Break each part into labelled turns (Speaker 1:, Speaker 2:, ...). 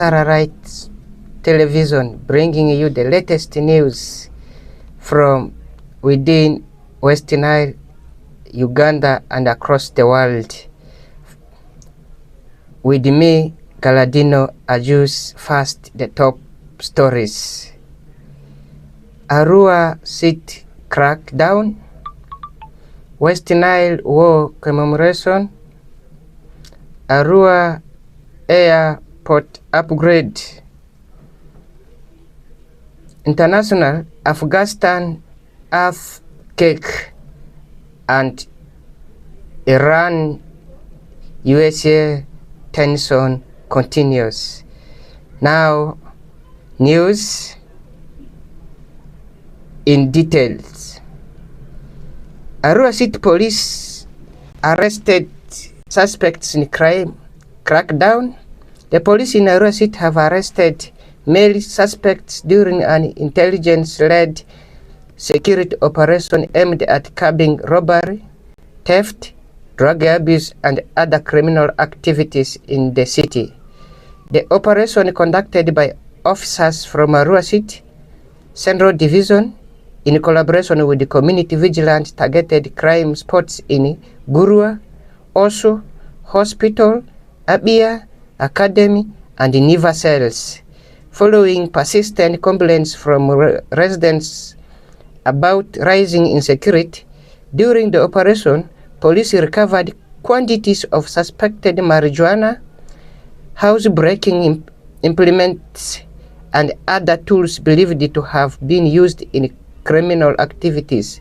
Speaker 1: Sararights television, bringing you the latest news from within West Nile, Uganda, and across the world. With me, Galadino, Ajusi. First, the top stories. Arua City crackdown, West Nile war commemoration, Arua airport upgrade, international Afghanistan earthquake, and Iran USA tension continues. Now, news in details. Arua City police arrested suspects in crime crackdown. The police in Arua City have arrested male suspects during an intelligence-led security operation aimed at curbing robbery, theft, drug abuse, and other criminal activities in the city. The operation, conducted by officers from Arua City Central Division in collaboration with the community vigilance, targeted crime spots in Gurua, Osu, Hospital, Abia, Academy, and Niva cells. Following persistent complaints from residents about rising insecurity, during the operation, police recovered quantities of suspected marijuana, house-breaking implements, and other tools believed to have been used in criminal activities.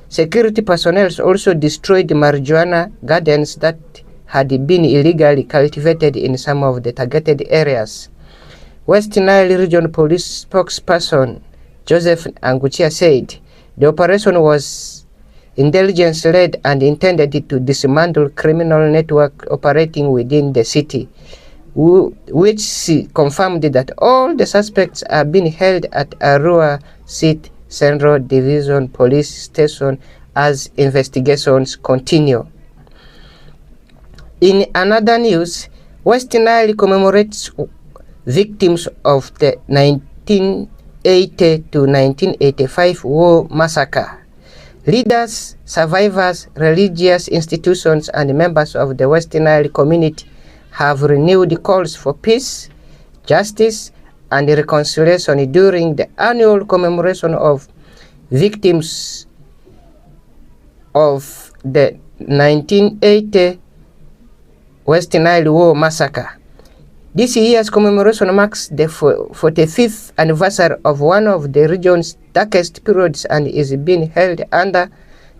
Speaker 1: Security personnel also destroyed marijuana gardens that had been illegally cultivated in some of the targeted areas. West Nile Region Police spokesperson Joseph Anguchia said the operation was intelligence-led and intended to dismantle criminal network operating within the city, which confirmed that all the suspects are being held at Arua City Central Division Police Station as investigations continue. In another news, West Nile commemorates victims of the 1980 to 1985 war massacre. Leaders, survivors, religious institutions, and members of the West Nile community have renewed calls for peace, justice, and reconciliation during the annual commemoration of victims of the 1980 West Nile War Massacre. This year's commemoration marks the 45th anniversary of one of the region's darkest periods and is being held under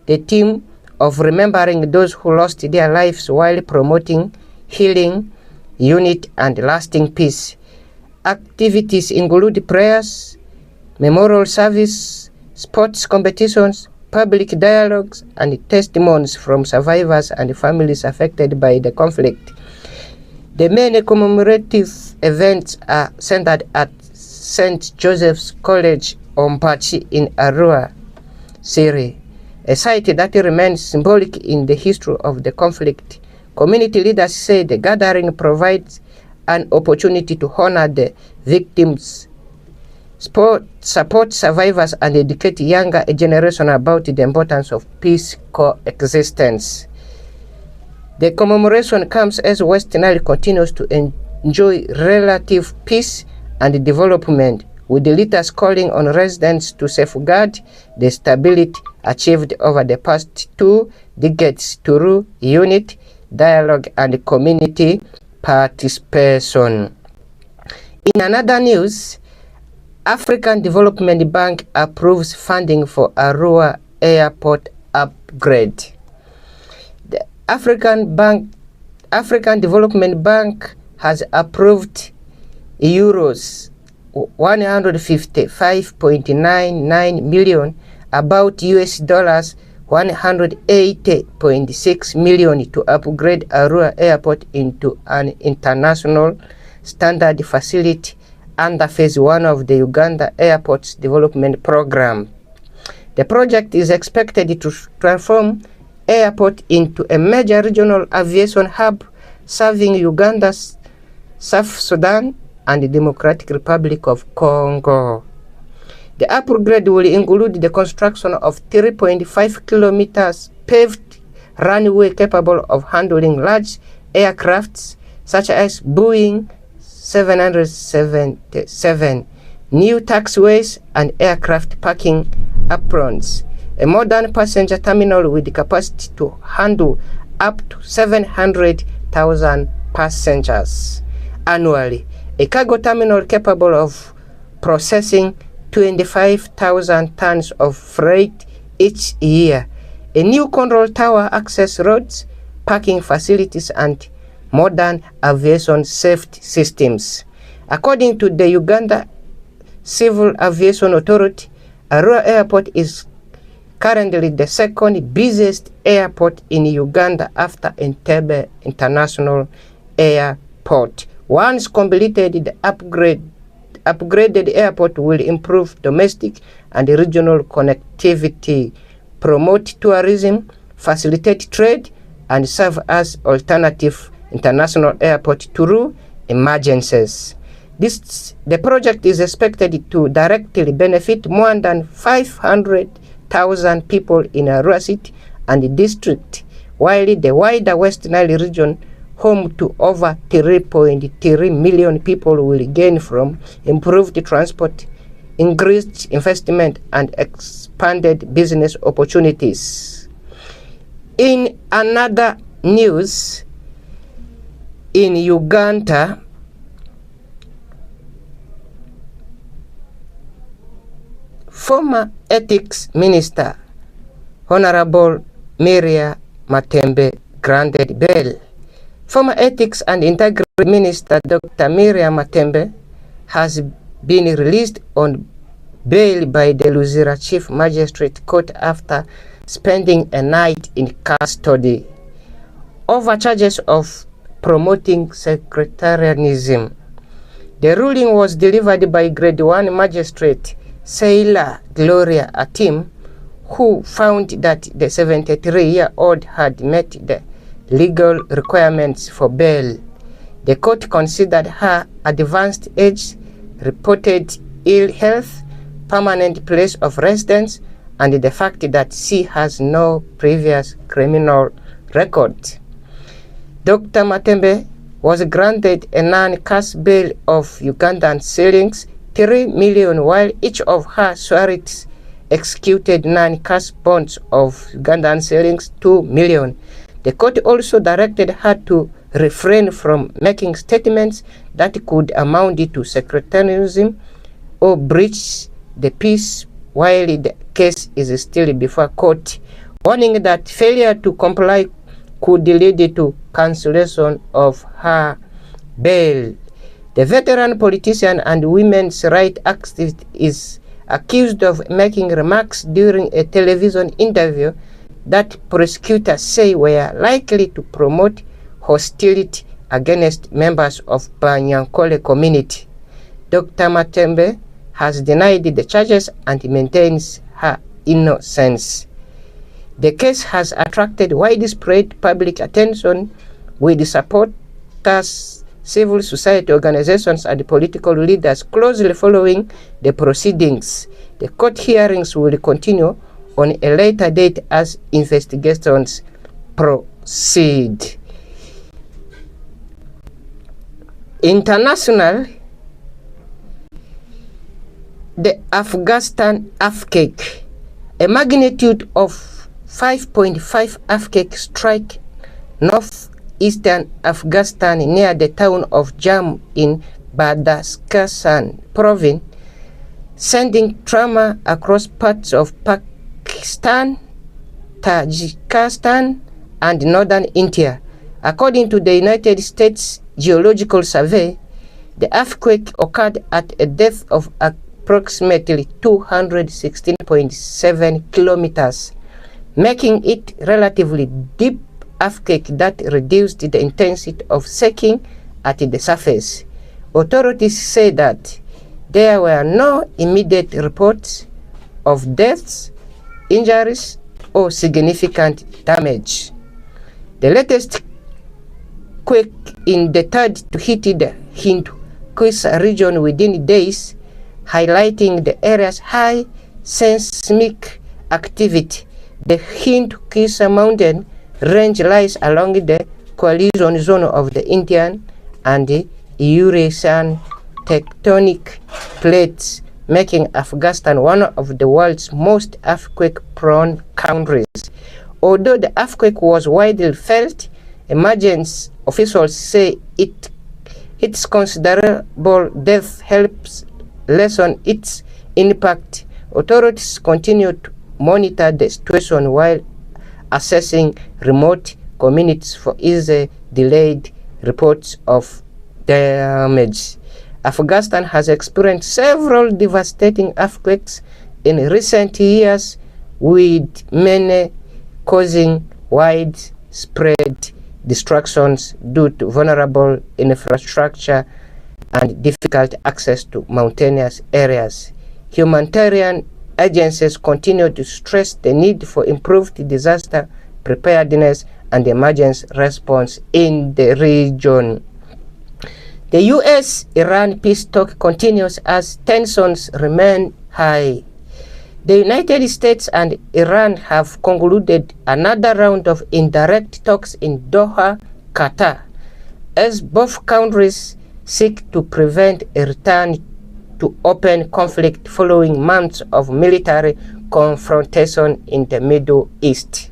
Speaker 1: the theme of remembering those who lost their lives while promoting healing, unity, and lasting peace. Activities include prayers, memorial service, sports competitions, public dialogues, and testimonies from survivors and families affected by the conflict. The main commemorative events are centered at St. Joseph's College Ompachi in Arua, Siri, a site that remains symbolic in the history of the conflict. Community leaders say the gathering provides an opportunity to honor the victims, support survivors, and educate younger generation about the importance of peace coexistence. The commemoration comes as West Nile continues to enjoy relative peace and development, with the leaders calling on residents to safeguard the stability achieved over the past 2 decades through unity, dialogue, and community participation. In another news, African Development Bank approves funding for Arua airport upgrade. The African Development Bank has approved euros 155.99 million, about US dollars 180.6 million, to upgrade Arua Airport into an international standard facility under Phase 1 of the Uganda Airports Development Program. The project is expected to transform airport into a major regional aviation hub serving Uganda, South Sudan, and the Democratic Republic of Congo. The upgrade will include the construction of 3.5 kilometers paved runway capable of handling large aircrafts such as Boeing 777, new taxiways and aircraft parking aprons, a modern passenger terminal with the capacity to handle up to 700,000 passengers annually, a cargo terminal capable of processing 25,000 tons of freight each year, a new control tower, access roads, parking facilities, and modern aviation safety systems. According to the Uganda Civil Aviation Authority, Arua Airport is currently the second busiest airport in Uganda after Entebbe International Airport. Once completed, the upgraded airport will improve domestic and regional connectivity, promote tourism, facilitate trade, and serve as alternative international airport through emergencies. The project is expected to directly benefit more than 500,000 people in Arua City and the district, while the wider West Nile region, home to over 3.3 million people, will gain from improved transport, increased investment, and expanded business opportunities. In another news, in Uganda, former Ethics Minister Honorable Miriam Matembe granted bail. Former Ethics and Integrity Minister Dr. Miriam Matembe has been released on bail by the Luzira Chief Magistrate Court after spending a night in custody over charges of promoting sectarianism. The ruling was delivered by Grade 1 Magistrate Sailor Gloria Atim, who found that the 73-year-old had met the legal requirements for bail. The court considered her advanced age, reported ill health, permanent place of residence, and the fact that she has no previous criminal record. Dr. Matembe was granted a non-cash bail of Ugandan shillings 3 million, while each of her Sararights executed non-cash bonds of Ugandan shillings 2 million. The court also directed her to refrain from making statements that could amount to sectarianism or breach the peace while the case is still before court, warning that failure to comply could lead to cancellation of her bail. The veteran politician and women's rights activist is accused of making remarks during a television interview that prosecutors say were likely to promote hostility against members of Banyankole community. Dr. Matembe has denied the charges and maintains her innocence. The case has attracted widespread public attention, with supporters, civil society organizations, and political leaders closely following the proceedings. The court hearings will continue on a later date as investigations proceed. International, the Afghanistan earthquake, a magnitude of 5.5 earthquake struck northeastern Afghanistan near the town of Jammu in Badakhshan province, sending trauma across parts of Pakistan, Tajikistan, and northern India. According to the United States Geological Survey, the earthquake occurred at a depth of approximately 216.7 kilometers, making it relatively deep earthquake that reduced the intensity of shaking at the surface. Authorities say that there were no immediate reports of deaths, injuries, or significant damage. The latest quake in the third to hit the Hindu Kisa region within days, highlighting the area's high seismic activity. The Hind Kisa mountain range lies along the collision zone of the Indian and the Eurasian tectonic plates, making Afghanistan one of the world's most earthquake-prone countries. Although the earthquake was widely felt, emergency officials say its considerable depth helps lessen its impact. Authorities continue to monitor the situation while assessing remote communities for easy delayed reports of damage. Afghanistan has experienced several devastating earthquakes in recent years, with many causing widespread destructions due to vulnerable infrastructure and difficult access to mountainous areas. Humanitarian agencies continue to stress the need for improved disaster preparedness and emergency response in the region. The US-Iran peace talk continues as tensions remain high. The United States and Iran have concluded another round of indirect talks in Doha, Qatar, as both countries seek to prevent a return to open conflict following months of military confrontation in the Middle East.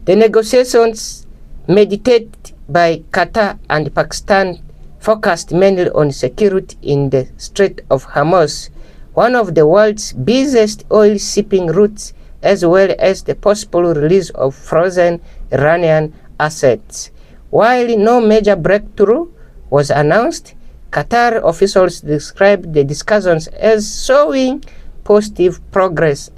Speaker 1: The negotiations, mediated by Qatar and Pakistan, focused mainly on security in the Strait of Hormuz, one of the world's busiest oil shipping routes, as well as the possible release of frozen Iranian assets. While no major breakthrough was announced, Qatar officials described the discussions as showing positive progress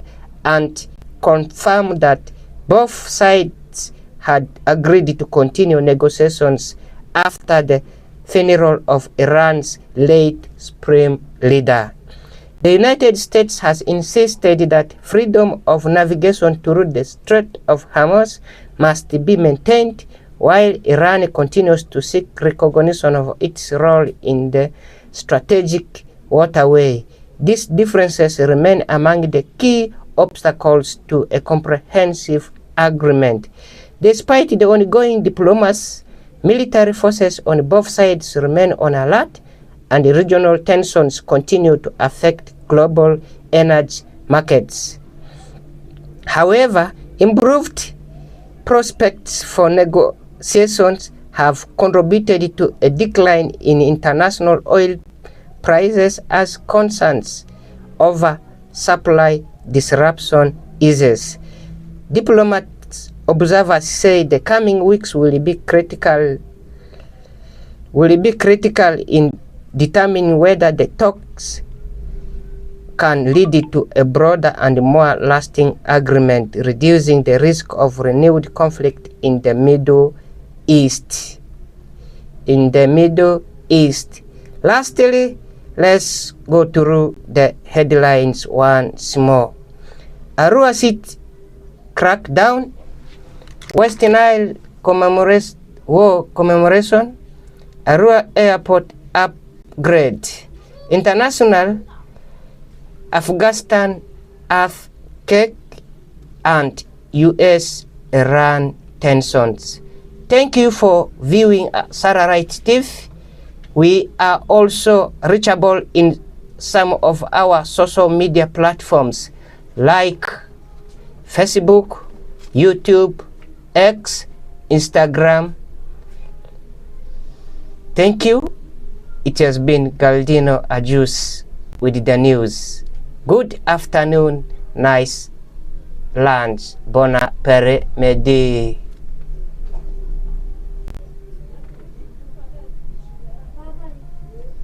Speaker 1: and confirmed that both sides had agreed to continue negotiations after the funeral of Iran's late supreme leader. The United States has insisted that freedom of navigation through the Strait of Hormuz must be maintained, while Iran continues to seek recognition of its role in the strategic waterway. These differences remain among the key obstacles to a comprehensive agreement. Despite the ongoing diplomacy, military forces on both sides remain on alert, and regional tensions continue to affect global energy markets. However, improved prospects for negotiations have contributed to a decline in international oil prices as concerns over supply disruption eases. Diplomats observers say the coming weeks will be critical in determining whether the talks can lead to a broader and more lasting agreement, reducing the risk of renewed conflict in the Middle East. Lastly, let's go through the headlines once more. Arua City crackdown, West Nile war commemoration, Arua Airport upgrade, international Afghanistan earthquake, and US-Iran tensions. Thank you for viewing Sararights TV. We are also reachable in some of our social media platforms like Facebook, YouTube, X, Instagram. Thank you. It has been Galadino Ajusi with the news. Good afternoon, nice lunch, bon apéro-midi.